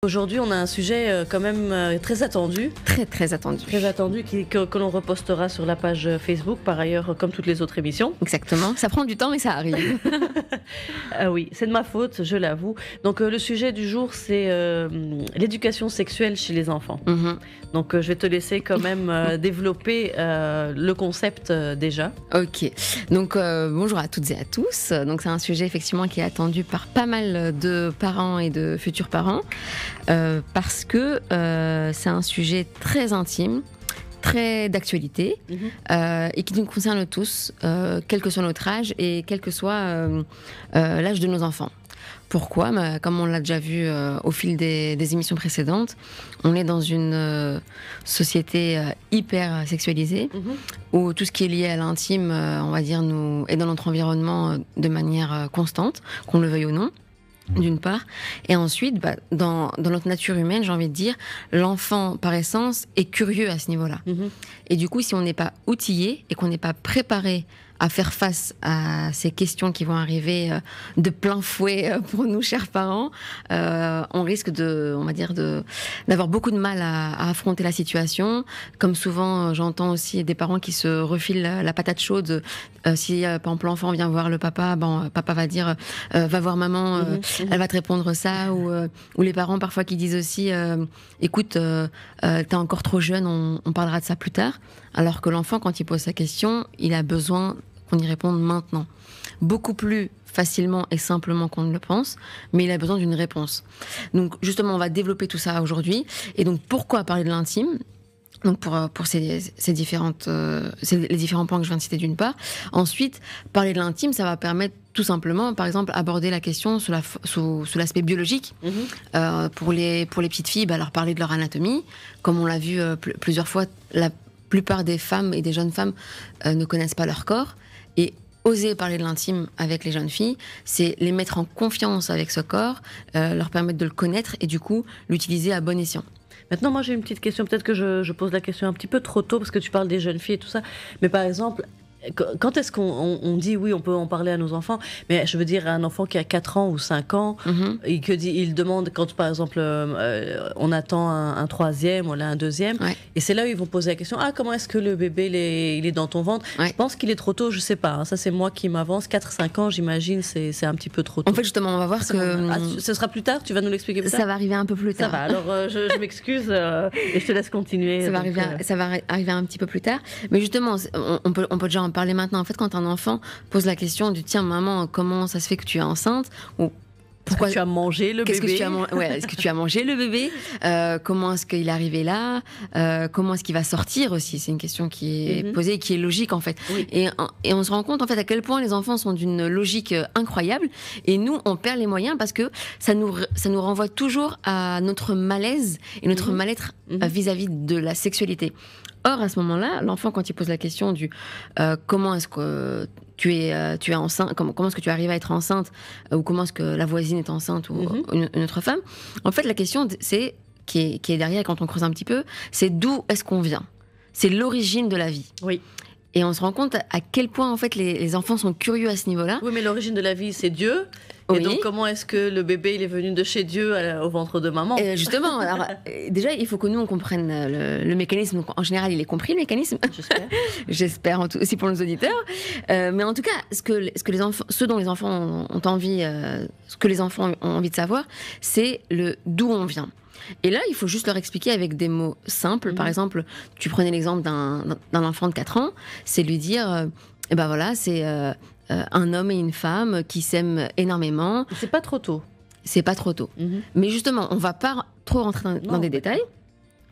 Aujourd'hui, on a un sujet quand même très attendu. Très attendu. Très attendu que l'on repostera sur la page Facebook, par ailleurs, comme toutes les autres émissions. Exactement. Ça prend du temps, mais ça arrive. Ah oui, c'est de ma faute, je l'avoue. Donc, le sujet du jour, c'est l'éducation sexuelle chez les enfants. Mm-hmm. Donc, je vais te laisser quand même développer le concept déjà. Ok. Donc, bonjour à toutes et à tous. Donc, c'est un sujet effectivement qui est attendu par pas mal de parents et de futurs parents. Parce que c'est un sujet très intime, très d'actualité, et qui nous concerne tous, quel que soit notre âge et quel que soit l'âge de nos enfants. Pourquoi ? Comme on l'a déjà vu au fil des émissions précédentes, on est dans une société hyper sexualisée, où tout ce qui est lié à l'intime, on va dire, nous est dans notre environnement de manière constante, qu'on le veuille ou non. D'une part, et ensuite, dans notre nature humaine, j'ai envie de dire, l'enfant, par essence, est curieux à ce niveau-là. Et du coup, si on n'est pas outillé et qu'on n'est pas préparé à faire face à ces questions qui vont arriver de plein fouet pour nous, chers parents, on risque d'avoir beaucoup de mal à affronter la situation. Comme souvent, j'entends aussi des parents qui se refilent la patate chaude. Si, par exemple, l'enfant vient voir le papa, papa va dire va voir maman, elle va te répondre ça. Ou les parents, parfois, qui disent aussi écoute, t'es encore trop jeune, on parlera de ça plus tard. Alors que l'enfant, quand il pose sa question, il a besoin qu'on y réponde maintenant. Beaucoup plus facilement et simplement qu'on ne le pense, mais il a besoin d'une réponse. Donc, justement, on va développer tout ça aujourd'hui. Et donc, pourquoi parler de l'intime ? Donc pour ces différentes les différents points que je viens de citer d'une part. Ensuite, parler de l'intime, ça va permettre tout simplement, par exemple, aborder la question sous l'aspect biologique. Pour les petites filles, leur parler de leur anatomie. Comme on l'a vu plusieurs fois, la plupart des femmes et des jeunes femmes ne connaissent pas leur corps. Et oser parler de l'intime avec les jeunes filles, c'est les mettre en confiance avec ce corps, leur permettre de le connaître et du coup l'utiliser à bon escient. Maintenant, moi, j'ai une petite question. Peut-être que je pose la question un petit peu trop tôt parce que tu parles des jeunes filles et tout ça. Mais par exemple, quand est-ce qu'on dit oui, on peut en parler à nos enfants, mais je veux dire à un enfant qui a 4 ans ou 5 ans, et il demande, quand par exemple on attend un troisième ou un deuxième, et c'est là où ils vont poser la question, comment est-ce que le bébé il est dans ton ventre ? Je pense qu'il est trop tôt, je sais pas, ça c'est moi qui m'avance, 4-5 ans j'imagine, c'est un petit peu trop tôt. En fait justement on va voir que... ce sera plus tard, tu vas nous l'expliquer plus tard ? Ça va arriver un peu plus tard. Ça va, alors je m'excuse et je te laisse continuer. Ça va arriver un petit peu plus tard, mais justement on peut déjà en parler maintenant. En fait, quand un enfant pose la question du tiens maman, comment ça se fait que tu es enceinte, ou pourquoi tu as mangé le bébé ? Est-ce que tu as mangé le bébé ? Comment est-ce qu'il est arrivé là ? Comment est-ce qu'il va sortir aussi ? C'est une question qui est posée et qui est logique en fait. Oui. Et on se rend compte en fait à quel point les enfants sont d'une logique incroyable. Et nous, on perd les moyens parce que ça nous renvoie toujours à notre malaise et notre mal-être vis-à-vis de la sexualité. Or, à ce moment-là, l'enfant, quand il pose la question du comment est-ce que tu es enceinte, comment est-ce que tu arrives à être enceinte, ou comment est-ce que la voisine est enceinte, ou une autre femme, en fait, la question, qui est derrière, quand on creuse un petit peu, c'est d'où est-ce qu'on vient ? C'est l'origine de la vie. Oui. Et on se rend compte à quel point, en fait, les enfants sont curieux à ce niveau-là. Oui, mais l'origine de la vie, c'est Dieu. Et donc, comment est-ce que le bébé, il est venu de chez Dieu au ventre de maman ? Justement, alors, déjà, il faut que nous, on comprenne le mécanisme. Donc, en général, il est compris, le mécanisme. J'espère. J'espère, aussi pour nos auditeurs. Mais en tout cas, ce dont les enfants ont envie, ce que les enfants ont envie de savoir, c'est d'où on vient. Et là, il faut juste leur expliquer avec des mots simples. Par exemple, tu prenais l'exemple d'un enfant de 4 ans, c'est lui dire, c'est un homme et une femme qui s'aiment énormément. C'est pas trop tôt. C'est pas trop tôt. Mais justement, on va pas trop rentrer dans des détails.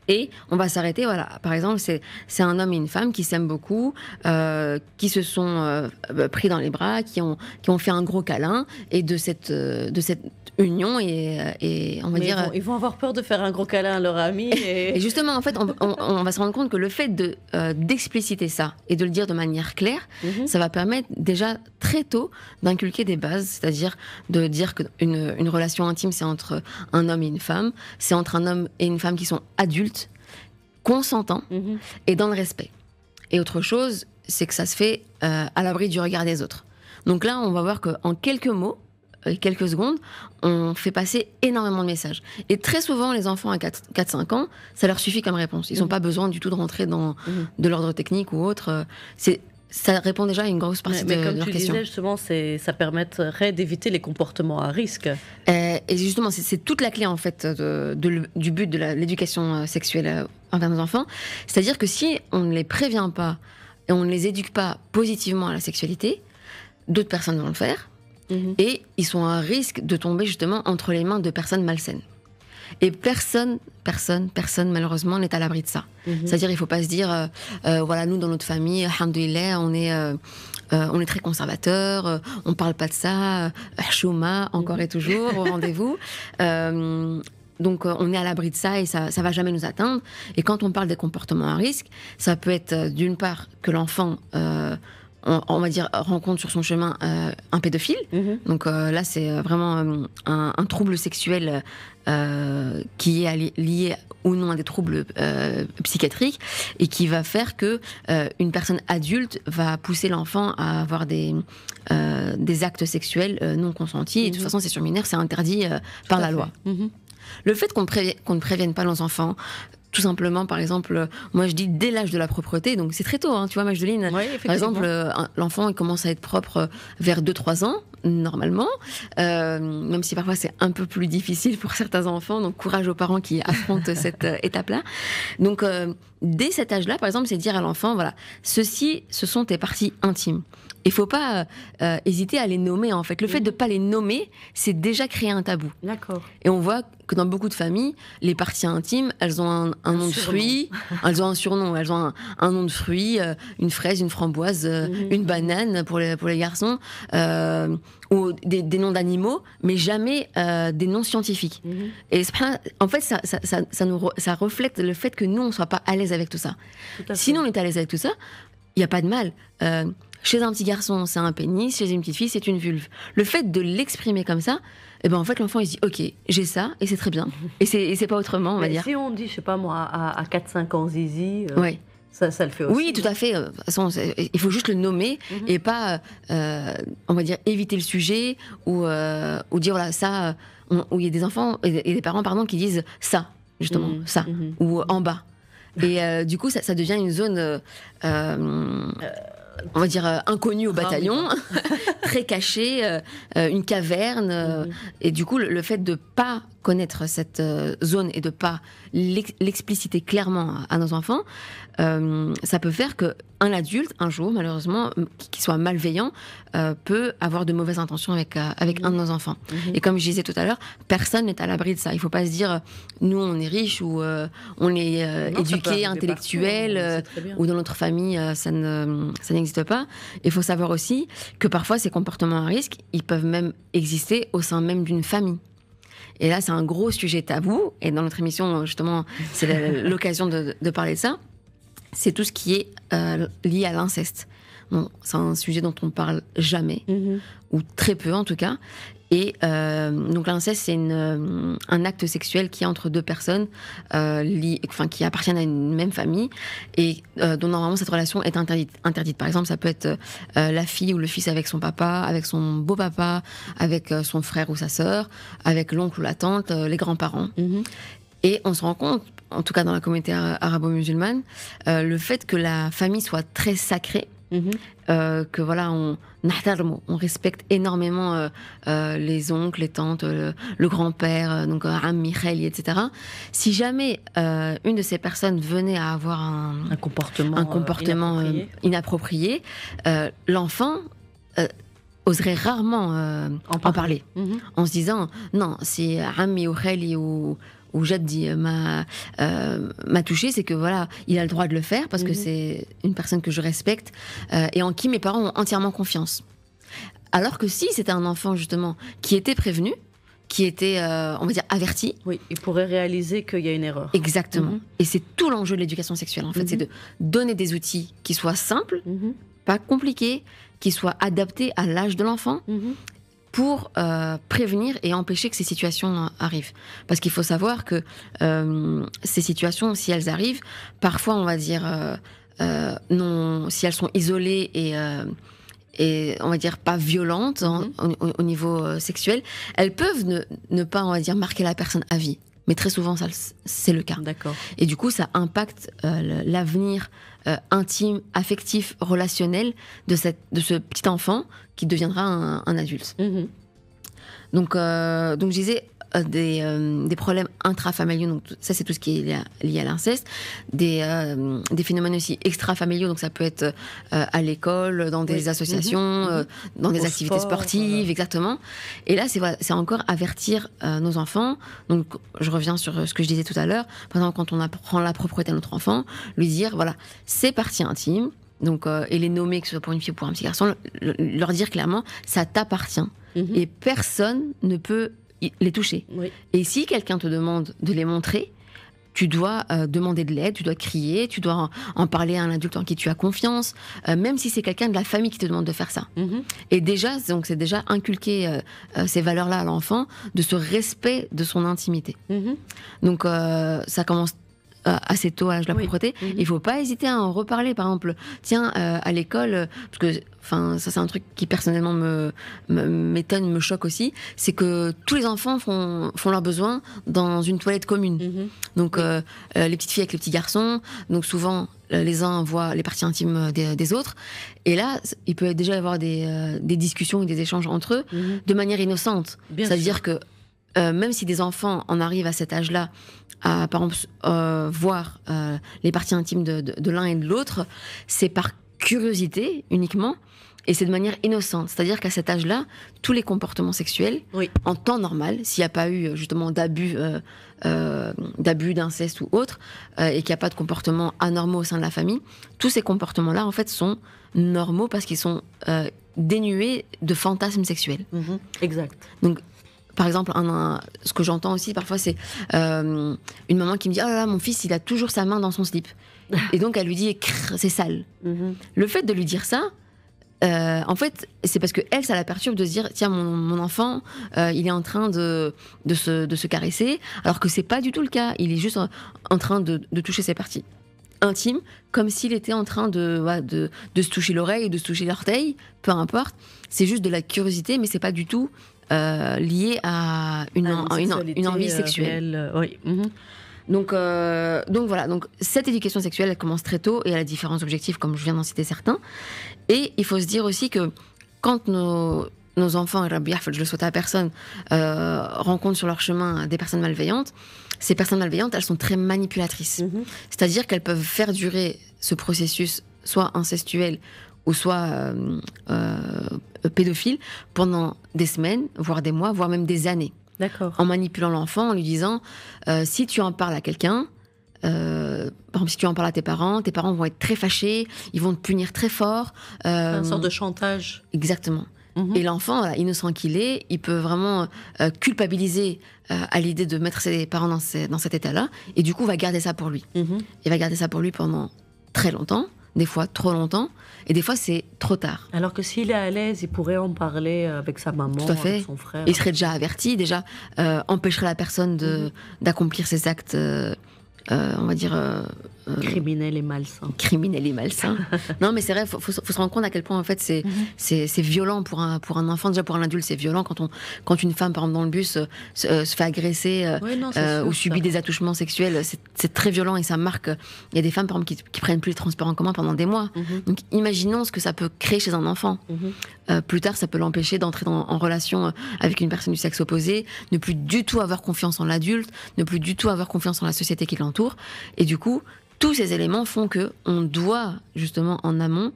Et on va s'arrêter, voilà. Par exemple, c'est un homme et une femme qui s'aiment beaucoup, qui se sont pris dans les bras, qui ont fait un gros câlin, et de cette union et on va dire... Ils vont avoir peur de faire un gros câlin à leur ami. Et justement, en fait, on va se rendre compte que le fait d'expliciter ça et de le dire de manière claire, ça va permettre déjà très tôt d'inculquer des bases, c'est-à-dire de dire qu'une relation intime, c'est entre un homme et une femme, c'est entre un homme et une femme qui sont adultes, consentants et dans le respect. Et autre chose, c'est que ça se fait à l'abri du regard des autres. Donc là, on va voir qu'en quelques mots, quelques secondes, on fait passer énormément de messages. Et très souvent, les enfants à 4-5 ans, ça leur suffit comme réponse. Ils n'ont pas besoin du tout de rentrer dans de l'ordre technique ou autre. Ça répond déjà à une grosse partie de leur question. Mais comme tu disais, justement, ça permettrait d'éviter les comportements à risque. Et justement, c'est toute la clé, en fait, du but de l'éducation sexuelle envers nos enfants. C'est-à-dire que si on ne les prévient pas et on ne les éduque pas positivement à la sexualité, d'autres personnes vont le faire. Et ils sont à risque de tomber, justement, entre les mains de personnes malsaines. Et personne, malheureusement, n'est à l'abri de ça. C'est-à-dire, il ne faut pas se dire, voilà, nous, dans notre famille, alhamdoulilah, on est très conservateurs, on ne parle pas de ça, chouma, encore et toujours, au rendez-vous. Donc, on est à l'abri de ça et ça ne va jamais nous atteindre. Et quand on parle des comportements à risque, ça peut être, d'une part, que l'enfant... on va dire, rencontre sur son chemin un pédophile. Donc là, c'est vraiment un trouble sexuel qui est lié ou non à des troubles psychiatriques et qui va faire que une personne adulte va pousser l'enfant à avoir des actes sexuels non consentis. Et de toute façon, c'est sur mineur, c'est interdit par la loi. Le fait qu'on ne prévienne pas nos enfants, tout simplement, par exemple, moi je dis dès l'âge de la propreté, donc c'est très tôt, hein, tu vois, Majdeline. Oui, par exemple, l'enfant il commence à être propre vers 2-3 ans, normalement, même si parfois c'est un peu plus difficile pour certains enfants, donc courage aux parents qui affrontent cette étape-là. Donc, dès cet âge-là, par exemple, c'est dire à l'enfant, voilà, ce sont tes parties intimes. Il ne faut pas hésiter à les nommer, en fait. Le fait de ne pas les nommer, c'est déjà créer un tabou. D'accord. Et on voit que dans beaucoup de familles, les parties intimes, elles ont un nom de fruit, elles ont un surnom, elles ont un nom de fruit, une fraise, une framboise, une banane pour les garçons, ou des noms d'animaux, mais jamais des noms scientifiques. Et en fait, ça reflète le fait que nous, on ne soit pas à l'aise avec tout ça. Sinon, on est à l'aise avec tout ça, il n'y a pas de mal. Chez un petit garçon, c'est un pénis, chez une petite fille, c'est une vulve. Le fait de l'exprimer comme ça, eh ben en fait, l'enfant, il se dit « Ok, j'ai ça, et c'est très bien. » Et c'est pas autrement, on va dire. Si on dit, je sais pas moi, à 4-5 ans zizi, ouais. ça le fait aussi. Oui, tout à fait. De toute façon, il faut juste le nommer et pas, on va dire, éviter le sujet ou dire, voilà, ça... où il y a des enfants, et des parents, pardon, qui disent « ça », justement, ça, ou « en bas ». Et du coup, ça devient une zone... on va dire inconnue au bataillon, très cachée, une caverne. Et du coup, le fait de ne pas connaître cette zone et de ne pas l'expliciter clairement à nos enfants, ça peut faire qu'un adulte, un jour, malheureusement, qui soit malveillant, peut avoir de mauvaises intentions avec un de nos enfants. Et comme je disais tout à l'heure, personne n'est à l'abri de ça. Il ne faut pas se dire, nous, on est riches ou on est éduqués, intellectuels, ou dans notre famille, ça n'existe pas. Il faut savoir aussi que parfois, ces comportements à risque, ils peuvent même exister au sein même d'une famille. Et là, c'est un gros sujet tabou. Et dans notre émission, justement, c'est l'occasion de parler de ça. C'est tout ce qui est lié à l'inceste. Bon, c'est un sujet dont on ne parle jamais, ou très peu en tout cas. Et donc l'inceste, c'est un acte sexuel qui est entre deux personnes qui appartiennent à une même famille et dont normalement cette relation est interdite. Par exemple, ça peut être la fille ou le fils avec son papa, avec son beau-papa, avec son frère ou sa sœur, avec l'oncle ou la tante, les grands-parents. Et on se rend compte, en tout cas dans la communauté arabo-musulmane, le fait que la famille soit très sacrée, que voilà, on respecte énormément les oncles, les tantes, le grand-père, donc Ammi, Khali, etc. Si jamais une de ces personnes venait à avoir un comportement inapproprié, l'enfant oserait rarement en parler. En se disant non, si Ammi ou Khali ou Jaddi m'a touché, c'est que voilà, il a le droit de le faire parce que c'est une personne que je respecte et en qui mes parents ont entièrement confiance. Alors que si c'était un enfant justement qui était prévenu, qui était, on va dire, averti, oui, il pourrait réaliser qu'il y a une erreur. Exactement. Et c'est tout l'enjeu de l'éducation sexuelle en fait, c'est de donner des outils qui soient simples, pas compliqués, qui soient adaptés à l'âge de l'enfant. Pour prévenir et empêcher que ces situations arrivent. Parce qu'il faut savoir que ces situations, si elles arrivent, parfois on va dire, non, si elles sont isolées et on va dire pas violentes au niveau sexuel, elles peuvent ne pas, on va dire, marquer la personne à vie. Mais très souvent, ça, c'est le cas. D'accord. Et du coup, ça impacte l'avenir intime, affectif, relationnel de ce petit enfant qui deviendra un adulte. Donc, je disais des problèmes intrafamiliaux, donc ça c'est tout ce qui est lié à l'inceste, des phénomènes aussi extrafamiliaux, donc ça peut être à l'école, dans des associations, dans des activités sportives, exactement. Et là c'est encore avertir nos enfants. Donc je reviens sur ce que je disais tout à l'heure. Par exemple, quand on apprend la propreté à notre enfant, lui dire voilà, c'est partie intime. Donc, et les nommer, que ce soit pour une fille ou pour un petit garçon, leur dire clairement, ça t'appartient. Et personne ne peut les toucher. Et si quelqu'un te demande de les montrer, tu dois demander de l'aide, tu dois crier, tu dois en parler à un adulte en qui tu as confiance, même si c'est quelqu'un de la famille qui te demande de faire ça. Et déjà, donc c'est déjà inculquer ces valeurs-là à l'enfant, de ce respect de son intimité. Donc, ça commence assez tôt à l'âge de la propreté. Il ne faut pas hésiter à en reparler. Par exemple, tiens, à l'école, parce que ça c'est un truc qui personnellement m'étonne, me choque aussi, c'est que tous les enfants font leurs besoins dans une toilette commune. Donc les petites filles avec les petits garçons, donc souvent les uns voient les parties intimes des autres, et là il peut déjà y avoir des discussions et des échanges entre eux de manière innocente. C'est-à-dire que même si des enfants en arrivent à cet âge-là à, par exemple, voir les parties intimes de l'un et de l'autre, c'est par curiosité uniquement, et c'est de manière innocente. C'est-à-dire qu'à cet âge-là, tous les comportements sexuels, en temps normal, s'il n'y a pas eu justement d'abus, d'inceste ou autre, et qu'il n'y a pas de comportements anormaux au sein de la famille, tous ces comportements-là, en fait, sont normaux parce qu'ils sont dénués de fantasmes sexuels. Exact. Donc, par exemple, ce que j'entends aussi parfois, c'est une maman qui me dit « Oh là là, mon fils, il a toujours sa main dans son slip. » Et donc, elle lui dit « C'est sale. » Le fait de lui dire ça, en fait, c'est parce que elle, ça la perturbe de se dire « Tiens, mon enfant, il est en train de se caresser. » Alors que c'est pas du tout le cas. Il est juste en train de toucher ses parties intimes, comme s'il était en train de se toucher l'oreille, de se toucher l'orteil, peu importe. C'est juste de la curiosité, mais c'est pas du tout lié à une envie sexuelle. Donc voilà, donc cette éducation sexuelle, elle commence très tôt et elle a différents objectifs, comme je viens d'en citer certains. Et il faut se dire aussi que quand nos enfants, et je le souhaite à personne, rencontrent sur leur chemin des personnes malveillantes, ces personnes malveillantes, elles sont très manipulatrices. C'est-à-dire qu'elles peuvent faire durer ce processus, soit incestuel ou soit pédophile, pendant des semaines, voire des mois, voire même des années. D'accord. En manipulant l'enfant, en lui disant si tu en parles à quelqu'un, par exemple, si tu en parles à tes parents vont être très fâchés, ils vont te punir très fort. Une sorte de chantage. Exactement. Et l'enfant, voilà, innocent qu'il est, il peut vraiment culpabiliser à l'idée de mettre ses parents dans cet état-là, et du coup va garder ça pour lui. Il va garder ça pour lui pendant très longtemps, des fois trop longtemps, et des fois c'est trop tard. Alors que s'il est à l'aise, il pourrait en parler avec sa maman, tout à fait, avec son frère. Il serait déjà averti, déjà empêcherait la personne d'accomplir ses actes, on va dire... criminel et malsain. Criminel et malsain. Non, mais c'est vrai, faut se rendre compte à quel point en fait c'est violent pour un enfant. Déjà pour un adulte, c'est violent quand une femme, par exemple, dans le bus se fait agresser ou subit des attouchements sexuels. C'est très violent et ça marque. Il y a des femmes, par exemple, qui prennent plus les transports en commun pendant des mois. Donc, imaginons ce que ça peut créer chez un enfant. Plus tard, ça peut l'empêcher d'entrer en relation avec une personne du sexe opposé, ne plus du tout avoir confiance en l'adulte, ne plus du tout avoir confiance en la société qui l'entoure. Et du coup, tous ces éléments font que on doit, justement, en amont,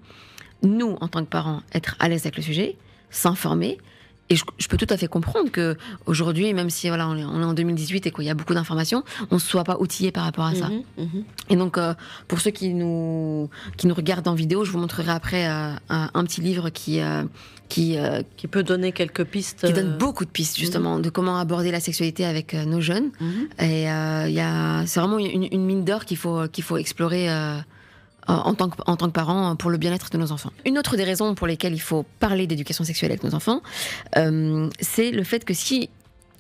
nous, en tant que parents, être à l'aise avec le sujet, s'informer. Et je peux tout à fait comprendre que aujourd'hui, même si voilà, on est en 2018 et qu'il y a beaucoup d'informations, on ne soit pas outillé par rapport à ça. Et donc, pour ceux qui nous regardent en vidéo, je vous montrerai après un petit livre qui peut donner quelques pistes. Qui donne beaucoup de pistes, justement, de comment aborder la sexualité avec nos jeunes. Et c'est vraiment une mine d'or qu'il faut explorer en tant que parents pour le bien-être de nos enfants. Une autre des raisons pour lesquelles il faut parler d'éducation sexuelle avec nos enfants, c'est le fait que si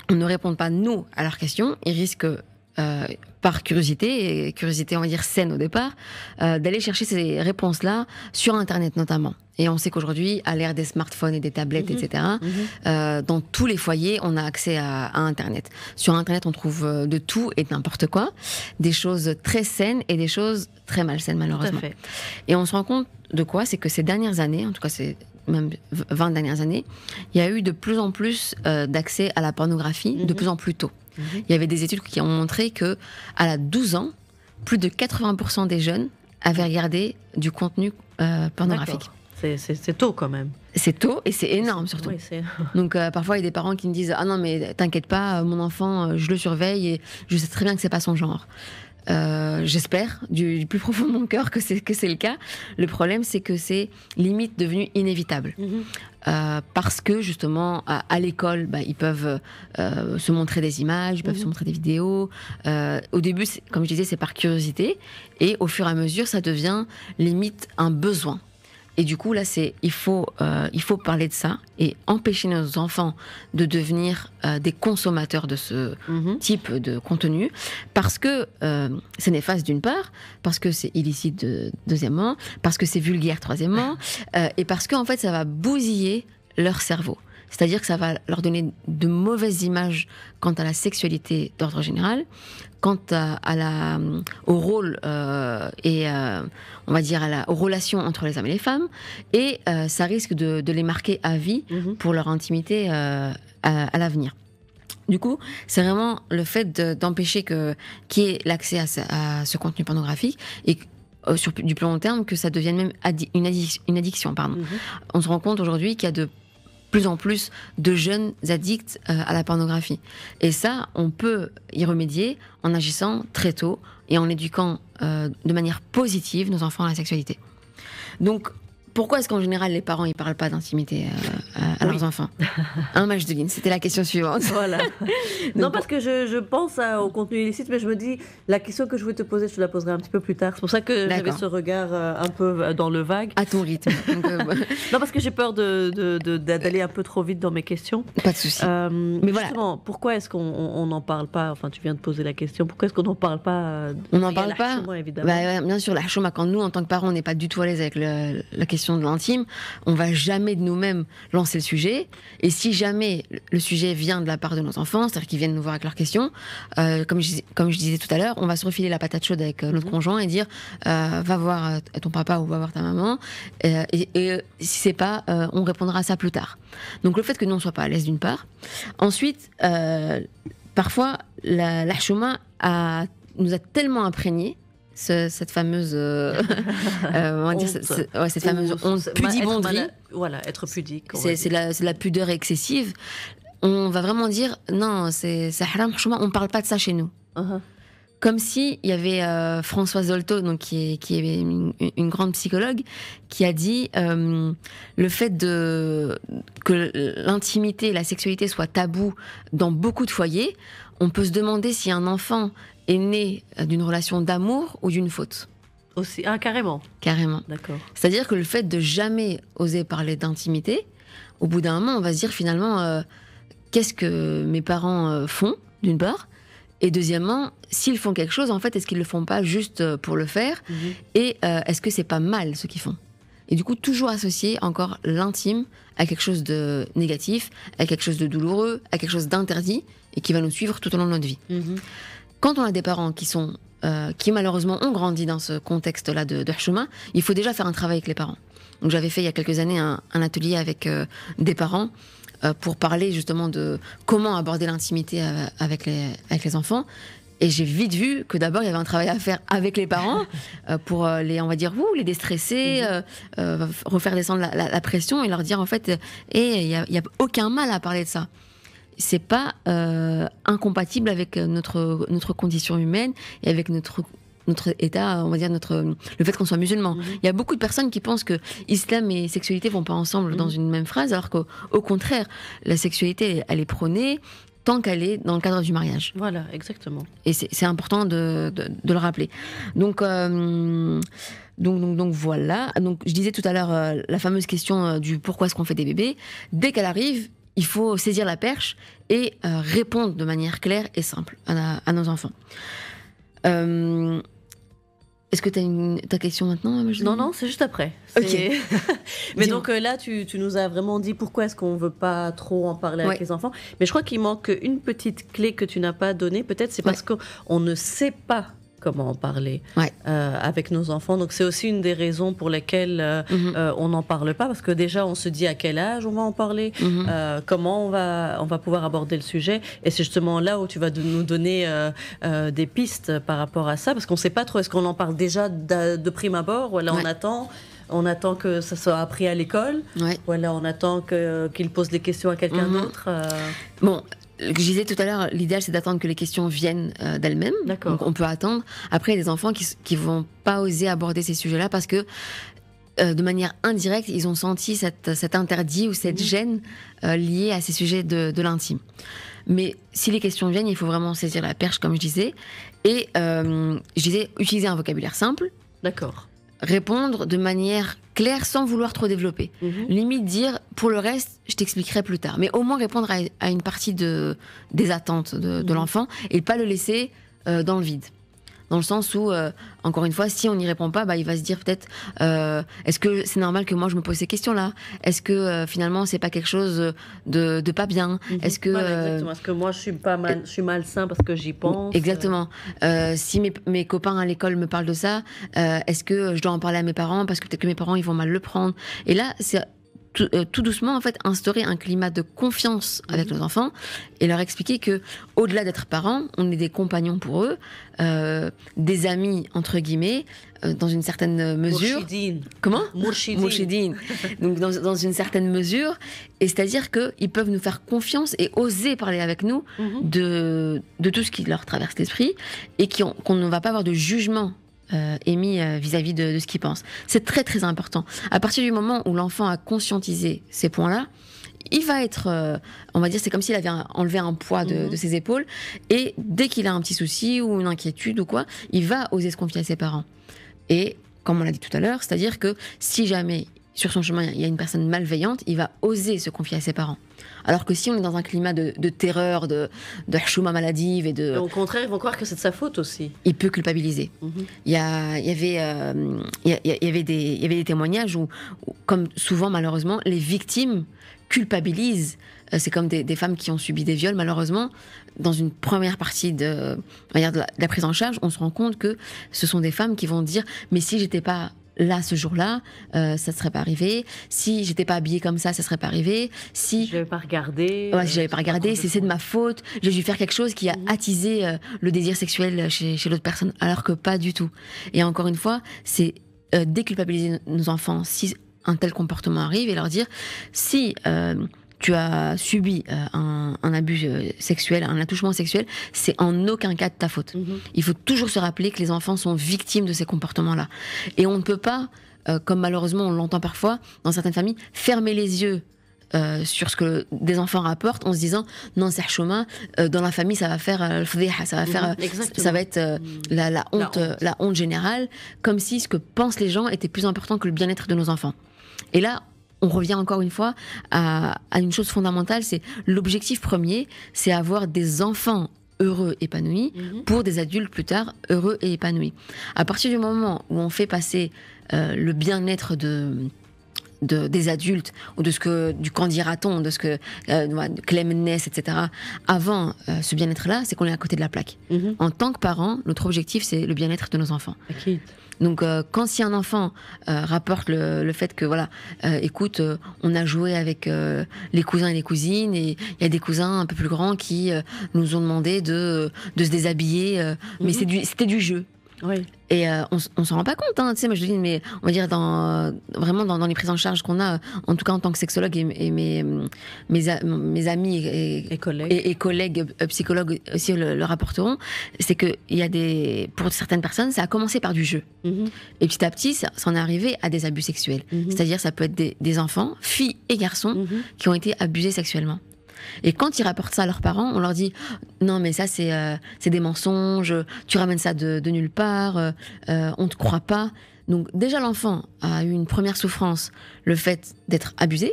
on ne répond pas, nous, à leurs questions, ils risquent par curiosité, et curiosité on va dire saine au départ, d'aller chercher ces réponses-là sur Internet notamment. Et on sait qu'aujourd'hui, à l'ère des smartphones et des tablettes, etc., dans tous les foyers, on a accès à Internet. Sur Internet, on trouve de tout et de n'importe quoi, des choses très saines et des choses très malsaines malheureusement. Et on se rend compte de quoi? C'est que ces dernières années, en tout cas c'est même 20 dernières années, il y a eu de plus en plus d'accès à la pornographie, de plus en plus tôt. Il y avait des études qui ont montré que à 12 ans, plus de 80% des jeunes avaient regardé du contenu pornographique. C'est tôt quand même. C'est tôt et c'est énorme surtout. Oui, donc parfois il y a des parents qui me disent ah non mais t'inquiète pas, mon enfant je le surveille et je sais très bien que c'est pas son genre. J'espère du plus profond de mon cœur que c'est le cas. Le problème c'est que c'est limite devenu inévitable. Parce que justement à l'école ils peuvent se montrer des images, ils peuvent se montrer des vidéos. Au début comme je disais c'est par curiosité et au fur et à mesure ça devient limite un besoin. Et du coup, là, il faut parler de ça et empêcher nos enfants de devenir des consommateurs de ce type de contenu, parce que c'est néfaste d'une part, parce que c'est illicite deuxièmement, parce que c'est vulgaire troisièmement, et parce qu'en fait, ça va bousiller leur cerveau. C'est-à-dire que ça va leur donner de mauvaises images quant à la sexualité d'ordre général, quant au rôle on va dire aux relations entre les hommes et les femmes, et ça risque de les marquer à vie pour leur intimité à l'avenir. Du coup, c'est vraiment le fait d'empêcher qu'il y ait l'accès à ce contenu pornographique et sur du plus long terme que ça devienne même une addiction. On se rend compte aujourd'hui qu'il y a de plus en plus de jeunes addicts à la pornographie. Et ça, on peut y remédier en agissant très tôt et en éduquant de manière positive nos enfants à la sexualité. Donc, pourquoi est-ce qu'en général les parents ne parlent pas d'intimité à leurs enfants Majdeline, c'était la question suivante. Voilà. Non, parce que je pense au contenu illicite, mais je me dis, la question que je voulais te poser, je te la poserai un petit peu plus tard. C'est pour ça que j'avais ce regard un peu dans le vague. À ton rythme. Donc, non, parce que j'ai peur d'aller un peu trop vite dans mes questions. Pas de souci. Mais justement, pourquoi est-ce qu'on n'en parle pas? Enfin, tu viens de poser la question. Pourquoi est-ce qu'on n'en parle pas? On n'en parle pas. Évidemment. Bien sûr, la chouma, quand nous, en tant que parents, on n'est pas du tout à l'aise avec la question de l'intime, on va jamais de nous-mêmes lancer le sujet. Et si jamais le sujet vient de la part de nos enfants, c'est-à-dire qu'ils viennent nous voir avec leurs questions, comme je disais tout à l'heure, on va se refiler la patate chaude avec notre conjoint et dire va voir ton papa ou va voir ta maman. Et si c'est pas, on répondra à ça plus tard. Donc le fait que nous on soit pas à l'aise d'une part. Ensuite, parfois la chouma nous a tellement imprégné cette fameuse cette fameuse honte, pudibonderie. Voilà, être pudique. C'est la pudeur excessive. On va vraiment dire non, c'est haram, on parle pas de ça chez nous. Comme si il y avait Françoise Dolto, donc qui est une grande psychologue, qui a dit le fait que l'intimité et la sexualité soient tabous dans beaucoup de foyers, on peut se demander si un enfant est né d'une relation d'amour ou d'une faute. Aussi, carrément. Carrément. D'accord. C'est-à-dire que le fait de jamais oser parler d'intimité, au bout d'un moment, on va se dire finalement, qu'est-ce que mes parents font, d'une part, et deuxièmement, s'ils font quelque chose, en fait, est-ce qu'ils le font pas juste pour le faire, et est-ce que c'est pas mal ce qu'ils font? Et du coup, toujours associer encore l'intime à quelque chose de négatif, à quelque chose de douloureux, à quelque chose d'interdit, et qui va nous suivre tout au long de notre vie. Quand on a des parents qui malheureusement ont grandi dans ce contexte-là de chemin, il faut déjà faire un travail avec les parents. Donc j'avais fait il y a quelques années un atelier avec des parents pour parler justement de comment aborder l'intimité avec les enfants. Et j'ai vite vu que d'abord il y avait un travail à faire avec les parents pour les déstresser, refaire descendre la pression et leur dire en fait, il y a aucun mal à parler de ça. C'est pas incompatible avec notre condition humaine et avec notre état, on va dire le fait qu'on soit musulman. Il y a beaucoup de personnes qui pensent que islam et sexualité vont pas ensemble dans une même phrase, alors qu'au contraire, la sexualité, elle est prônée tant qu'elle est dans le cadre du mariage. Voilà, exactement. Et c'est important de le rappeler. Donc voilà. Donc je disais tout à l'heure la fameuse question du pourquoi est-ce qu'on fait des bébés. Dès qu'elle arrive, il faut saisir la perche et répondre de manière claire et simple à nos enfants. Est-ce que tu as ta question maintenant, Majdi? Non, c'est juste après. Ok. Mais donc là, tu nous as vraiment dit pourquoi est-ce qu'on ne veut pas trop en parler avec les enfants. Mais je crois qu'il manque une petite clé que tu n'as pas donnée. Peut-être c'est parce qu'on ne sait pas comment en parler avec nos enfants. Donc c'est aussi une des raisons pour lesquelles on n'en parle pas, parce que déjà on se dit à quel âge on va en parler, comment on va pouvoir aborder le sujet, et c'est justement là où tu vas nous donner des pistes par rapport à ça, parce qu'on ne sait pas trop, est-ce qu'on en parle déjà de prime abord, ou là on attend que ça soit appris à l'école, ou là on attend qu'il pose des questions à quelqu'un d'autre. Bon, je disais tout à l'heure, l'idéal c'est d'attendre que les questions viennent d'elles-mêmes. D'accord. Donc on peut attendre. Après, il y a des enfants qui vont pas oser aborder ces sujets-là parce que de manière indirecte, ils ont senti cet interdit ou cette gêne liée à ces sujets de l'intime. Mais si les questions viennent, il faut vraiment saisir la perche, comme je disais. Et je disais, utiliser un vocabulaire simple. D'accord. Répondre de manière claire sans vouloir trop développer. Limite dire, pour le reste, je t'expliquerai plus tard. Mais au moins répondre à une partie des attentes de l'enfant et pas le laisser dans le vide. Dans le sens où, encore une fois, si on n'y répond pas, il va se dire peut-être, est-ce que c'est normal que moi je me pose ces questions-là? Est-ce que finalement c'est pas quelque chose de pas bien? Est-ce que exactement. Est-ce que moi je suis malsain parce que j'y pense? Exactement. Si mes copains à l'école me parlent de ça, est-ce que je dois en parler à mes parents parce que peut-être que mes parents ils vont mal le prendre? Et là, c'est tout doucement en fait instaurer un climat de confiance avec nos enfants et leur expliquer que au-delà d'être parents, on est des compagnons pour eux, des amis entre guillemets, dans une certaine mesure. Mourchidine. Comment? Mourchidine. Donc dans une certaine mesure, et c'est-à-dire qu'ils peuvent nous faire confiance et oser parler avec nous de tout ce qui leur traverse l'esprit et qu'on ne va pas avoir de jugement émis vis-à-vis de ce qu'il pense. C'est très très important. À partir du moment où l'enfant a conscientisé ces points-là, il va être, on va dire, c'est comme s'il avait enlevé un poids de ses épaules, et dès qu'il a un petit souci ou une inquiétude ou quoi, il va oser se confier à ses parents. Et comme on l'a dit tout à l'heure, c'est-à-dire que si jamais sur son chemin il y a une personne malveillante, il va oser se confier à ses parents. Alors que si on est dans un climat de terreur, de chouma maladive et au contraire, ils vont croire que c'est de sa faute aussi. Il peut culpabiliser. Il y avait des témoignages où, comme souvent malheureusement, les victimes culpabilisent. C'est comme des femmes qui ont subi des viols, malheureusement. Dans une première partie de la prise en charge, on se rend compte que ce sont des femmes qui vont dire « mais si j'étais pas là ce jour-là, ça ne serait pas arrivé. Si j'étais pas habillée comme ça ne serait pas arrivé. Si je n'avais pas regardé, c'est de ma faute. J'ai dû faire quelque chose qui a attisé le désir sexuel chez l'autre personne, alors que pas du tout. Et encore une fois, c'est déculpabiliser nos enfants si un tel comportement arrive et leur dire si tu as subi un abus sexuel, un attouchement sexuel, c'est en aucun cas de ta faute. Il faut toujours se rappeler que les enfants sont victimes de ces comportements-là. Et on ne peut pas, comme malheureusement on l'entend parfois dans certaines familles, fermer les yeux sur ce que des enfants rapportent en se disant non, c'est chouma, dans la famille ça va faire ça va être la honte générale, comme si ce que pensent les gens était plus important que le bien-être de nos enfants. Et là, on revient encore une fois à une chose fondamentale, c'est l'objectif premier, c'est avoir des enfants heureux, épanouis, pour des adultes plus tard heureux et épanouis. À partir du moment où on fait passer le bien-être des adultes, ou du candidaton, de ce que clémenness, etc., avant ce bien-être-là, c'est qu'on est à côté de la plaque. En tant que parent, notre objectif, c'est le bien-être de nos enfants. Okay. Donc, quand si un enfant rapporte le fait que, voilà, écoute, on a joué avec les cousins et les cousines, et il y a des cousins un peu plus grands qui nous ont demandé de se déshabiller, mais c'était du jeu. Oui. Et on s'en rend pas compte, hein, tu sais, moi je dis, mais on va dire vraiment dans les prises en charge qu'on a, en tout cas en tant que sexologue, et mes amis et collègues psychologues aussi le rapporteront, c'est que il y a pour certaines personnes, ça a commencé par du jeu. Et petit à petit, ça en est arrivé à des abus sexuels. C'est-à-dire, ça peut être des enfants, filles et garçons, qui ont été abusés sexuellement. Et quand ils rapportent ça à leurs parents, on leur dit non mais ça c'est des mensonges, tu ramènes ça de nulle part, on te croit pas. Donc déjà l'enfant a eu une première souffrance, le fait d'être abusé,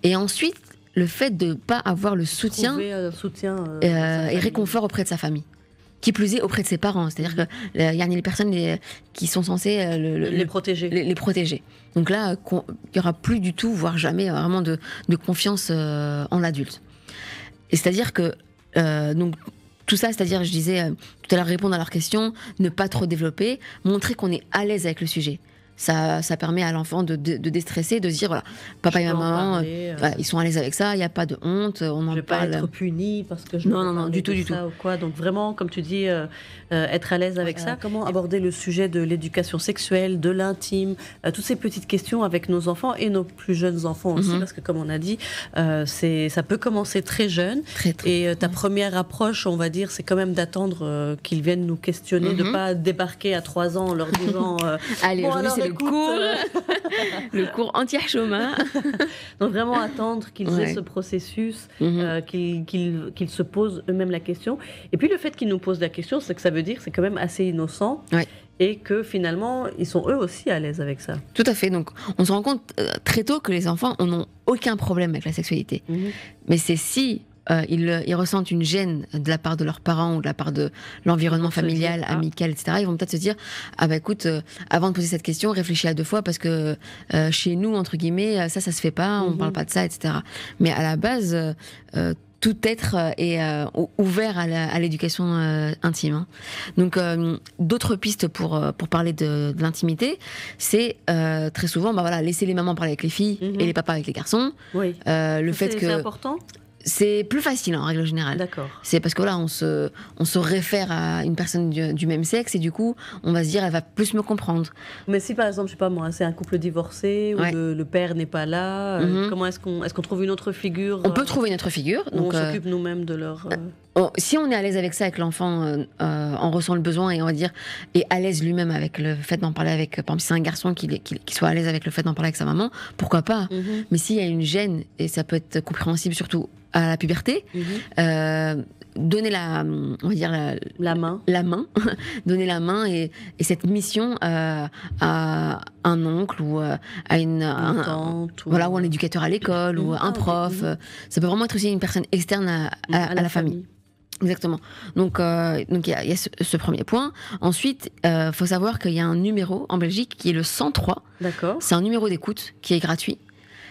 et ensuite le fait de ne pas avoir le soutien, soutien et réconfort auprès de sa famille. Qui plus est auprès de ses parents. C'est-à-dire qu'il y a les personnes qui sont censées les protéger. Les protéger. Donc là, il n'y aura plus du tout, voire jamais, vraiment de confiance en l'adulte. Et c'est-à-dire que donc, tout ça, c'est-à-dire, je disais tout à l'heure, répondre à leurs questions, ne pas trop développer, montrer qu'on est à l'aise avec le sujet. Ça permet à l'enfant de déstresser, de se dire, voilà, papa et maman, voilà, ils sont à l'aise avec ça, il n'y a pas de honte, on en je vais parle. pas être punie parce que je non, du tout. Ou quoi. Donc vraiment, comme tu dis, être à l'aise avec ça. Comment aborder le sujet de l'éducation sexuelle, de l'intime, toutes ces petites questions avec nos enfants et nos plus jeunes enfants aussi, parce que comme on a dit, ça peut commencer très jeune. Très. Et ta première approche, on va dire, c'est quand même d'attendre qu'ils viennent nous questionner, de pas débarquer à 3 ans en leur disant allez, bon, aujourd'hui, c'est le cours, le cours anti-Hachoma. Donc vraiment attendre qu'ils aient ce processus, qu'ils se posent eux-mêmes la question. Et puis le fait qu'ils nous posent la question, c'est que ça veut dire que c'est quand même assez innocent. Ouais. Et que finalement, ils sont eux aussi à l'aise avec ça. Tout à fait. Donc on se rend compte très tôt que les enfants n'ont aucun problème avec la sexualité. Mais c'est si ils ressentent une gêne de la part de leurs parents ou de la part de l'environnement familial, amical, etc. Ils vont peut-être se dire, ah bah écoute, avant de poser cette question, réfléchis à 2 fois parce que chez nous, entre guillemets, ça se fait pas, on parle pas de ça, etc. Mais à la base, tout être est ouvert à l'éducation intime. Hein. Donc, d'autres pistes pour parler de l'intimité, c'est très souvent, bah voilà, laisser les mamans parler avec les filles et les papas avec les garçons. Oui. Le fait que c'est important. C'est plus facile en règle générale. D'accord. C'est parce que là, on se réfère à une personne du même sexe et du coup, on va se dire, elle va plus me comprendre. Mais si par exemple, je sais pas moi, c'est un couple divorcé où le père n'est pas là, comment est-ce qu'on trouve une autre figure? On peut trouver une autre figure. Donc, on s'occupe nous-mêmes de leur. Si on est à l'aise avec ça, avec l'enfant, en ressent le besoin et on va dire est à l'aise lui-même avec le fait d'en parler avec, par exemple, si c'est un garçon qui soit à l'aise avec le fait d'en parler avec sa maman, pourquoi pas? Mais s'il y a une gêne et ça peut être compréhensible surtout à la puberté, donner on va dire la main, donner la main et cette mission à un oncle ou à une tante, voilà, ou un éducateur à l'école ou un prof. Ça peut vraiment être aussi une personne externe à la famille. Exactement. Donc il y a ce premier point. Ensuite, faut savoir qu'il y a un numéro en Belgique qui est le 103. D'accord. C'est un numéro d'écoute qui est gratuit.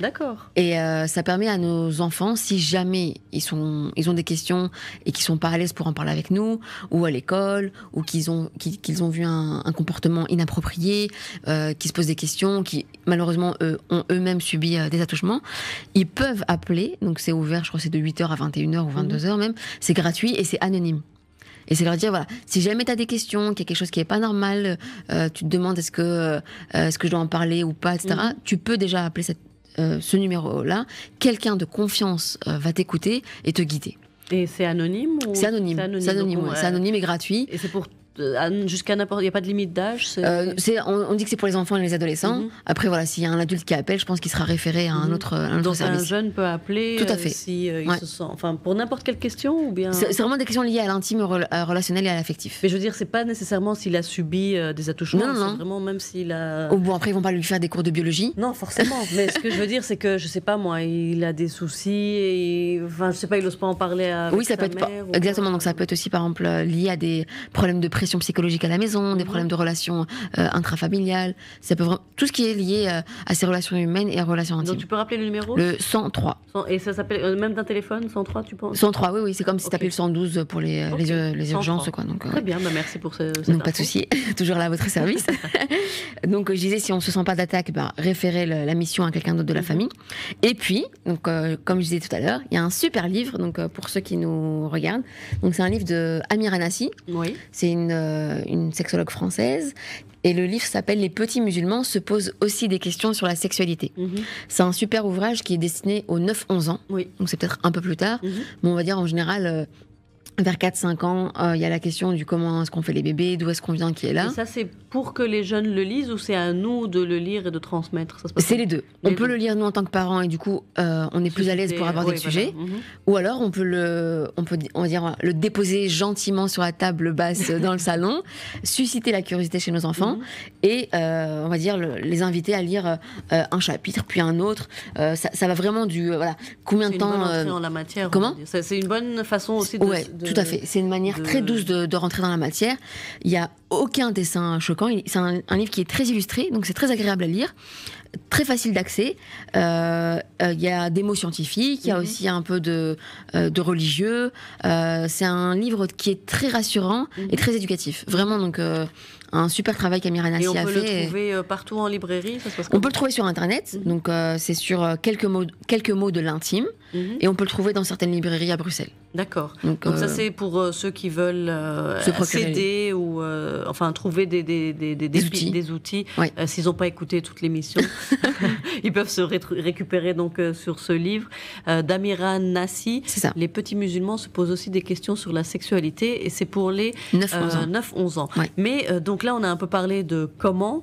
D'accord. Et ça permet à nos enfants, si jamais ils ont des questions et qu'ils sont pas à l'aise pour en parler avec nous, ou à l'école, ou qu'ils ont vu un comportement inapproprié, qui se posent des questions, qui malheureusement ont eux-mêmes subi des attouchements, ils peuvent appeler. Donc c'est ouvert, je crois que c'est de 8h à 21h ou 22h même. C'est gratuit et c'est anonyme. Et c'est leur dire, voilà, si jamais tu as des questions, qu'il y a quelque chose qui n'est pas normal, tu te demandes est-ce que je dois en parler ou pas, etc., tu peux déjà appeler ce numéro-là, quelqu'un de confiance va t'écouter et te guider. Et c'est anonyme ou... C'est anonyme. C'est anonyme, c'est anonyme et gratuit. Et c'est pour jusqu'à n'importe... Il n'y a pas de limite d'âge on dit que c'est pour les enfants et les adolescents. Après, voilà, s'il y a un adulte qui appelle, je pense qu'il sera référé à un autre Donc service. Un jeune peut appeler tout à fait. Si il se sent... Enfin, pour n'importe quelle question ou bien... C'est vraiment des questions liées à l'intime, relationnel et à l'affectif. Mais je veux dire, c'est pas nécessairement s'il a subi des attouchements. Non. C'est vraiment même s'il a... Bon, après, ils vont pas lui faire des cours de biologie. Non, forcément. Mais ce que je veux dire, c'est que, je sais pas moi, il a des soucis et... Enfin, je sais pas, il n'ose pas en parler avec oui, ça peut être mère, exactement. Donc ça peut être aussi, par exemple, lié à des problèmes de pression psychologique à la maison, des problèmes de relations intrafamiliales. Ça peut tout ce qui est lié à ces relations humaines et à relations intimes. Donc tu peux rappeler le numéro? Le 103. Et ça s'appelle même d'un téléphone, 103, tu penses? 103, oui, c'est comme si tu appelais le 112 pour les urgences, quoi. Donc, très bien, merci pour cette donc pas de souci, toujours là à votre service. Donc je disais, si on se sent pas d'attaque, référer la mission à quelqu'un d'autre de la famille. Et puis, donc comme je disais tout à l'heure, il y a un super livre, donc pour ceux qui nous regardent. Donc c'est un livre de Amira Nassi. Oui. C'est une sexologue française. Et le livre s'appelle « Les petits musulmans se posent aussi des questions sur la sexualité ». C'est un super ouvrage qui est destiné aux 9-11 ans. Oui. Donc c'est peut-être un peu plus tard. Mais on va dire en général Vers 4-5 ans, il y a la question du comment est-ce qu'on fait les bébés, d'où est-ce qu'on vient, qui est là. Et ça, c'est pour que les jeunes le lisent ou c'est à nous de le lire et de transmettre? Ça se passe C'est les deux. On peut le lire nous en tant que parents et du coup, on est plus à l'aise pour aborder le sujet. Ou alors, on va dire, le déposer gentiment sur la table basse dans le salon, susciter la curiosité chez nos enfants et, on va dire, les inviter à lire un chapitre puis un autre. Ça va vraiment du combien de temps. C'est une bonne entrée en la matière. Comment? C'est une bonne façon aussi de. Ouais, tout à fait. C'est une manière très douce de rentrer dans la matière. Il n'y a aucun dessin choquant. C'est un livre qui est très illustré, donc c'est très agréable à lire, très facile d'accès. Il y a des mots scientifiques, il y a aussi un peu de religieux. C'est un livre qui est très rassurant et très éducatif. Vraiment, donc un super travail qu'Amira Nassi a fait. Et on peut le trouver partout en librairie? On peut le trouver sur Internet, donc c'est sur quelques mots de l'intime, et on peut le trouver dans certaines librairies à Bruxelles. D'accord. Donc ça, c'est pour ceux qui veulent s'aider ou trouver des outils. Ouais. S'ils n'ont pas écouté toute l'émission, ils peuvent se récupérer donc sur ce livre d'Amira Nassi. C'est ça. Les petits musulmans se posent aussi des questions sur la sexualité et c'est pour les 9-11 ans. Ouais. Mais donc là, on a un peu parlé de comment,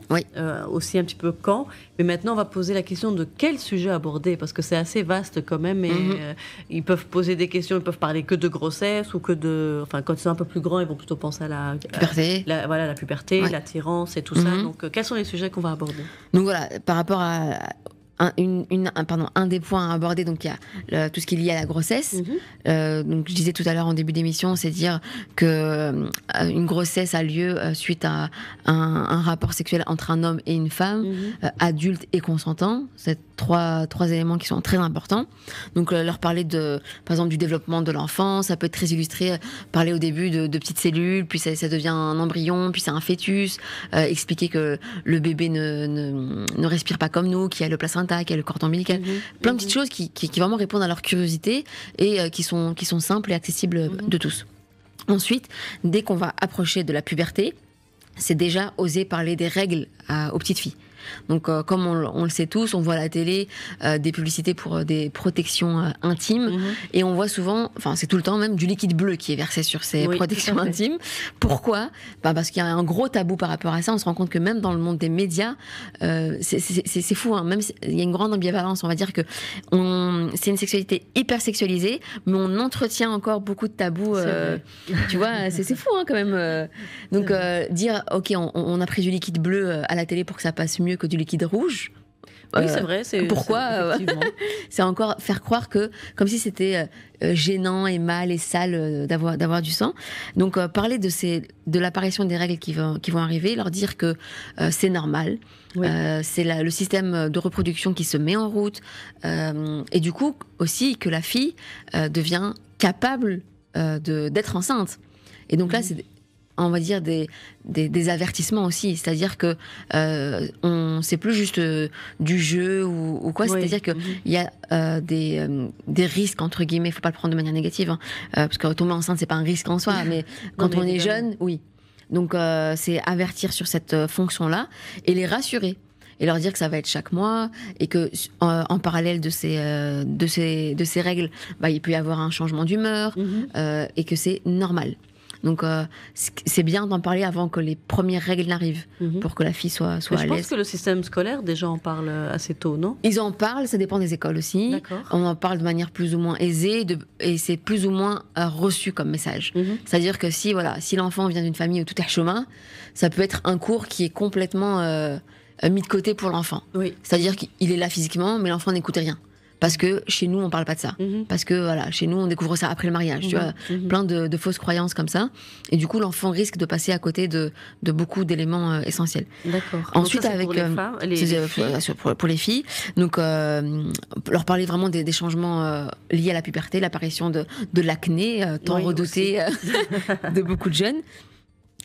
aussi un petit peu quand, mais maintenant on va poser la question de quel sujet aborder parce que c'est assez vaste quand même et ils peuvent poser des questions, ils peuvent parler que de grossesse ou que de... Enfin, quand ils sont un peu plus grands, ils vont plutôt penser à la puberté, la puberté, l'attirance et tout ça. Donc, quels sont les sujets qu'on va aborder? Donc voilà, par rapport à... un des points à aborder, donc il y a tout ce qui est lié à la grossesse. Donc je disais tout à l'heure en début d'émission, c'est dire que une grossesse a lieu suite à un rapport sexuel entre un homme et une femme, adulte et consentant. C'est trois éléments qui sont très importants. Donc leur parler par exemple du développement de l'enfant, ça peut être très illustré, parler au début de petites cellules, puis ça devient un embryon, puis c'est un fœtus, expliquer que le bébé ne respire pas comme nous, qu'il y a le placenta, qu'il y a le cordon ombilical, plein de petites choses qui vraiment répondent à leur curiosité et qui sont simples et accessibles de tous. Ensuite, dès qu'on va approcher de la puberté, c'est déjà oser parler des règles aux petites filles. Donc, comme on le sait tous, on voit à la télé des publicités pour des protections intimes et on voit souvent, enfin c'est tout le temps même, du liquide bleu qui est versé sur ces protections intimes. Pourquoi ? Parce qu'il y a un gros tabou par rapport à ça. On se rend compte que même dans le monde des médias, c'est fou, hein, même il y a une grande ambivalence. On va dire que c'est une sexualité hyper sexualisée, mais on entretient encore beaucoup de tabous. Tu vois, c'est fou hein, quand même. Donc dire, ok, on a pris du liquide bleu à la télé pour que ça passe mieux que du liquide rouge. Oui, c'est vrai. Pourquoi c'est encore faire croire que, comme si c'était gênant et mal et sale d'avoir du sang. Donc, parler de l'apparition des règles qui vont arriver, leur dire que c'est normal. Oui. C'est le système de reproduction qui se met en route. Et du coup, aussi, que la fille devient capable d'être enceinte. Et donc là, c'est... on va dire des avertissements aussi, c'est-à-dire que c'est plus juste du jeu ou quoi, c'est-à-dire que il y a des risques entre guillemets, il faut pas le prendre de manière négative, hein, parce que tomber enceinte c'est pas un risque en soi, mais quand on est jeune, oui. Donc c'est avertir sur cette fonction-là et les rassurer. Et leur dire que ça va être chaque mois et que en parallèle de ces règles, il peut y avoir un changement d'humeur et que c'est normal. Donc c'est bien d'en parler avant que les premières règles n'arrivent pour que la fille soit à l'aise. Je pense que le système scolaire déjà en parle assez tôt, non ? Ils en parlent, ça dépend des écoles aussi. D'accord. On en parle de manière plus ou moins aisée et c'est plus ou moins reçu comme message. C'est-à-dire que si l'enfant vient d'une famille où tout est chemin, ça peut être un cours qui est complètement mis de côté pour l'enfant. Oui. C'est-à-dire qu'il est là physiquement, mais l'enfant n'écoute rien. Parce que chez nous, on parle pas de ça. Parce que chez nous, on découvre ça après le mariage. Tu vois, plein de fausses croyances comme ça. Et du coup, l'enfant risque de passer à côté de beaucoup d'éléments essentiels. D'accord. Ensuite, donc ça, pour les filles, donc leur parler vraiment des changements liés à la puberté, l'apparition de l'acné, tant redouté de beaucoup de jeunes,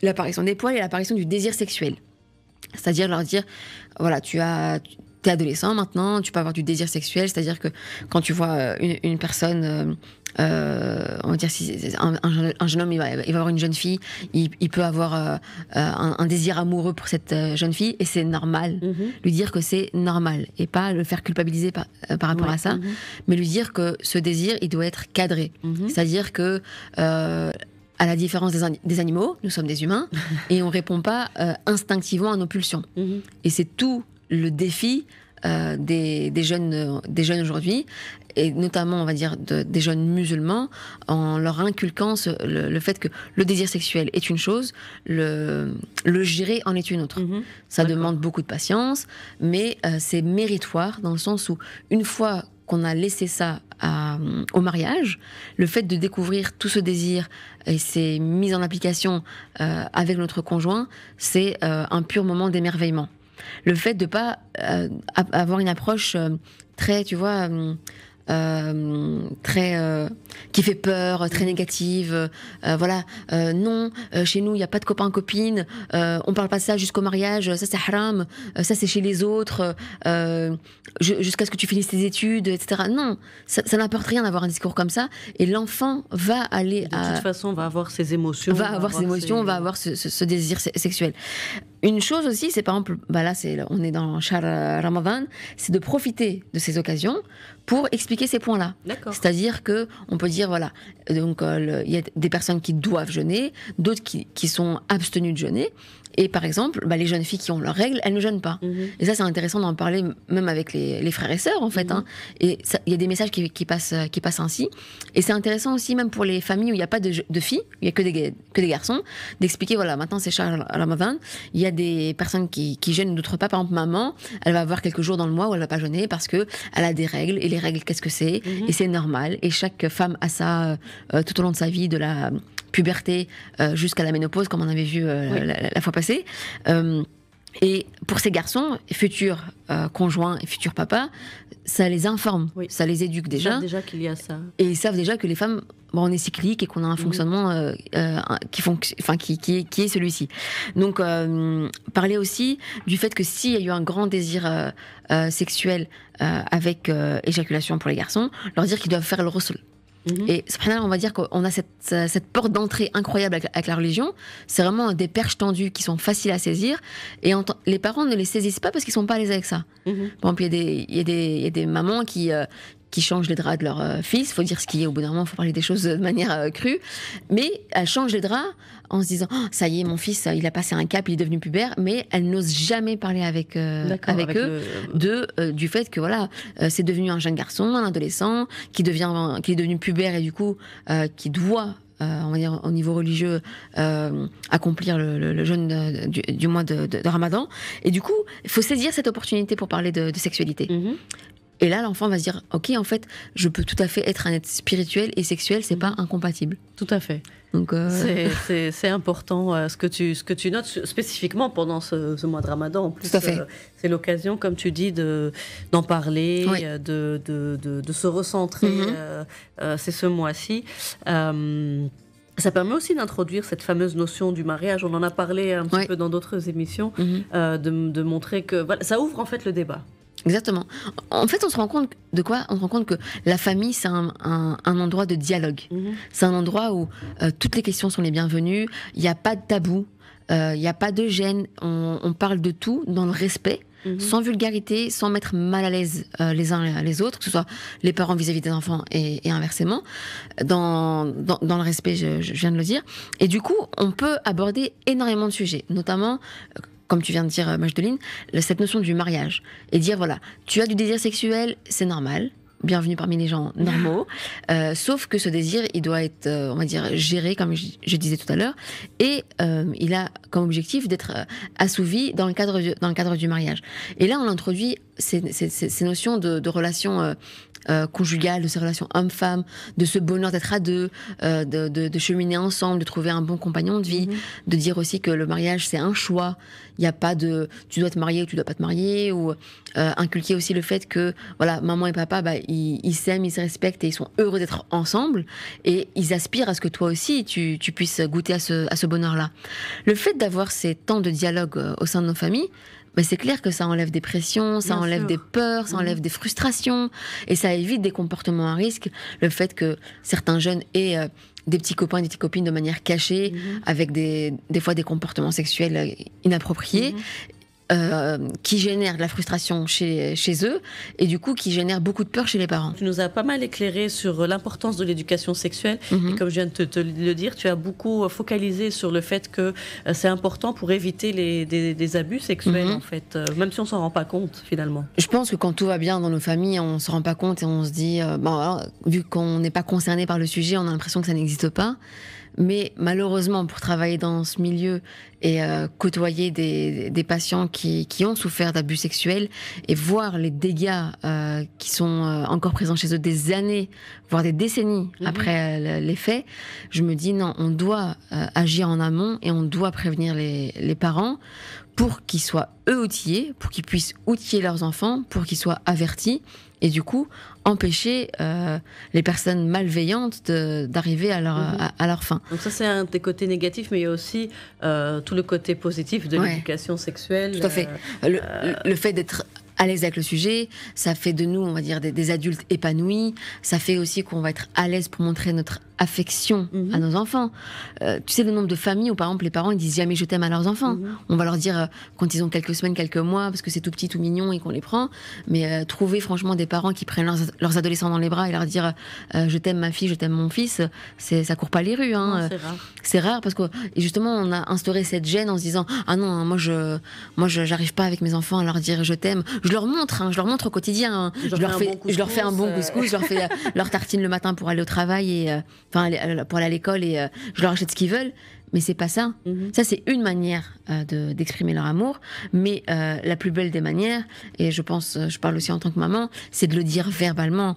l'apparition des poils et l'apparition du désir sexuel. C'est-à-dire leur dire, voilà, tu as t'es adolescent maintenant, tu peux avoir du désir sexuel, c'est-à-dire que quand tu vois une personne, on va dire si un jeune homme il va avoir une jeune fille, il peut avoir un désir amoureux pour cette jeune fille, et c'est normal. Lui dire que c'est normal, et pas le faire culpabiliser par rapport à ça, mais lui dire que ce désir, il doit être cadré. C'est-à-dire que à la différence des animaux, nous sommes des humains, et on répond pas instinctivement à nos pulsions. Et c'est tout le défi des jeunes aujourd'hui, et notamment, on va dire, des jeunes musulmans, en leur inculquant le fait que le désir sexuel est une chose, le gérer en est une autre. Ça demande beaucoup de patience, mais c'est méritoire, dans le sens où, une fois qu'on a laissé ça au mariage, le fait de découvrir tout ce désir et ses mises en application avec notre conjoint, c'est un pur moment d'émerveillement. Le fait de pas avoir une approche très, tu vois, très qui fait peur, très négative. Voilà, non, chez nous il y a pas de copains copines, on parle pas de ça jusqu'au mariage, ça c'est haram, ça c'est chez les autres, jusqu'à ce que tu finisses tes études, etc. Non, ça n'apporte rien d'avoir un discours comme ça, et l'enfant va aller de toute façon va avoir ses émotions, va avoir ce désir sexuel. Une chose aussi, c'est par exemple, là on est dans Shahr Ramadan, c'est de profiter de ces occasions pour expliquer ces points-là. D'accord. C'est-à-dire que on peut dire, voilà, donc il y a des personnes qui doivent jeûner, d'autres qui sont abstenues de jeûner. Et par exemple, les jeunes filles qui ont leurs règles, elles ne jeûnent pas. Et ça, c'est intéressant d'en parler même avec les frères et sœurs, en fait. Et il y a des messages qui passent ainsi. Et c'est intéressant aussi, même pour les familles où il n'y a pas de filles, il n'y a que des garçons, d'expliquer, voilà, maintenant c'est Shahr Ramadan, il y a des personnes qui jeûnent, d'autres pas. Par exemple, maman, elle va avoir quelques jours dans le mois où elle ne va pas jeûner parce qu'elle a des règles. Et les règles, qu'est-ce que c'est? Et c'est normal. Et chaque femme a ça tout au long de sa vie, de la puberté jusqu'à la ménopause, comme on avait vu la fois passée. Et pour ces garçons, futurs conjoints et futurs papas, ça les informe, ça les éduque déjà. Ils savent déjà qu'il y a ça. Et ils savent déjà que les femmes, on est cyclique et qu'on a un fonctionnement qui est celui-ci. Donc, parler aussi du fait que s'il y a eu un grand désir sexuel avec éjaculation pour les garçons, leur dire qu'ils doivent faire le ghusl. Et on va dire qu'on a cette porte d'entrée incroyable avec la religion. C'est vraiment des perches tendues qui sont faciles à saisir, et les parents ne les saisissent pas parce qu'ils sont pas à l'aise avec ça. Par exemple, il y a des mamans qui changent les draps de leur fils. Il faut dire ce qui est, au bout d'un moment, il faut parler des choses de manière crue, mais elles changent les draps en se disant ça y est, mon fils il a passé un cap, il est devenu pubère, mais elles n'osent jamais parler avec eux du fait que voilà, c'est devenu un jeune garçon, un adolescent qui est devenu pubère, et du coup qui doit on va dire au niveau religieux accomplir le jeûne du mois de Ramadan, et du coup il faut saisir cette opportunité pour parler de sexualité. Et là, l'enfant va se dire, ok, en fait, je peux tout à fait être un être spirituel et sexuel, c'est pas incompatible. Tout à fait. Donc, c'est important ce que tu notes spécifiquement pendant ce mois de Ramadan. En plus, tout à fait. C'est l'occasion, comme tu dis, d'en parler, de se recentrer. C'est ce mois-ci. Ça permet aussi d'introduire cette fameuse notion du mariage. On en a parlé un petit peu dans d'autres émissions, de montrer que voilà, ça ouvre en fait le débat. Exactement. En fait, on se rend compte de quoi? On se rend compte que la famille, c'est un endroit de dialogue. C'est un endroit où toutes les questions sont les bienvenues. Il n'y a pas de tabou, il n'y a pas de gêne. On parle de tout dans le respect, sans vulgarité, sans mettre mal à l'aise les uns les autres, que ce soit les parents vis-à-vis des enfants et inversement, dans le respect, je viens de le dire. Et du coup, on peut aborder énormément de sujets, notamment comme tu viens de dire, Majdeline, cette notion du mariage. Et dire, voilà, tu as du désir sexuel, c'est normal, bienvenue parmi les gens normaux, sauf que ce désir, il doit être, on va dire, géré, comme je disais tout à l'heure, et il a comme objectif d'être assouvi dans le cadre du mariage. Et là, on introduit ces notions de relations conjugales, de ces relations homme-femme, de ce bonheur d'être à deux, de cheminer ensemble, de trouver un bon compagnon de vie, de dire aussi que le mariage, c'est un choix. Il n'y a pas de tu dois te marier ou tu dois pas te marier, ou inculquer aussi le fait que voilà, maman et papa, ils s'aiment, ils se respectent et ils sont heureux d'être ensemble, et ils aspirent à ce que toi aussi tu puisses goûter à ce bonheur-là. Le fait d'avoir ces temps de dialogue au sein de nos familles, mais c'est clair que ça enlève des pressions, ça Bien enlève sûr. des peurs, ça enlève des frustrations, et ça évite des comportements à risque. Le fait que certains jeunes aient des petits copains, des petites copines de manière cachée, avec des fois des comportements sexuels inappropriés, qui génèrent de la frustration chez eux, et du coup qui génèrent beaucoup de peur chez les parents. Tu nous as pas mal éclairé sur l'importance de l'éducation sexuelle. Et comme je viens de te le dire, tu as beaucoup focalisé sur le fait que c'est important pour éviter des abus sexuels, en fait, même si on s'en rend pas compte, finalement. Je pense que quand tout va bien dans nos familles, on se rend pas compte et on se dit, bon, alors, vu qu'on n'est pas concerné par le sujet, on a l'impression que ça n'existe pas. Mais malheureusement, pour travailler dans ce milieu et côtoyer des patients qui ont souffert d'abus sexuels et voir les dégâts qui sont encore présents chez eux des années, voire des décennies après les faits, je me dis non, on doit agir en amont et on doit prévenir les parents pour qu'ils soient eux outillés, pour qu'ils puissent outiller leurs enfants, pour qu'ils soient avertis, et du coup empêcher les personnes malveillantes d'arriver à leur fin. Donc ça, c'est un des côtés négatifs, mais il y a aussi tout le côté positif de l'éducation sexuelle. Tout à fait. Le fait d'être à l'aise avec le sujet, ça fait de nous, on va dire, des adultes épanouis. Ça fait aussi qu'on va être à l'aise pour montrer notre affection à nos enfants. Tu sais le nombre de familles où, par exemple, les parents ils disent jamais je t'aime à leurs enfants. On va leur dire quand ils ont quelques semaines, quelques mois, parce que c'est tout petit, tout mignon et qu'on les prend. Mais trouver franchement des parents qui prennent leurs adolescents dans les bras et leur dire je t'aime ma fille, je t'aime mon fils, ça court pas les rues. Hein. Non, c'est rare. C'est rare parce que justement on a instauré cette gêne en se disant ah non, moi j'arrive pas avec mes enfants à leur dire je t'aime. Je leur montre au quotidien. Hein. Je leur fais un bon couscous, je leur fais leur tartine le matin pour aller au travail et pour aller à l'école et je leur achète ce qu'ils veulent. Mais c'est pas ça. Ça, c'est une manière d'exprimer leur amour. Mais la plus belle des manières, et je pense, je parle aussi en tant que maman, c'est de le dire verbalement.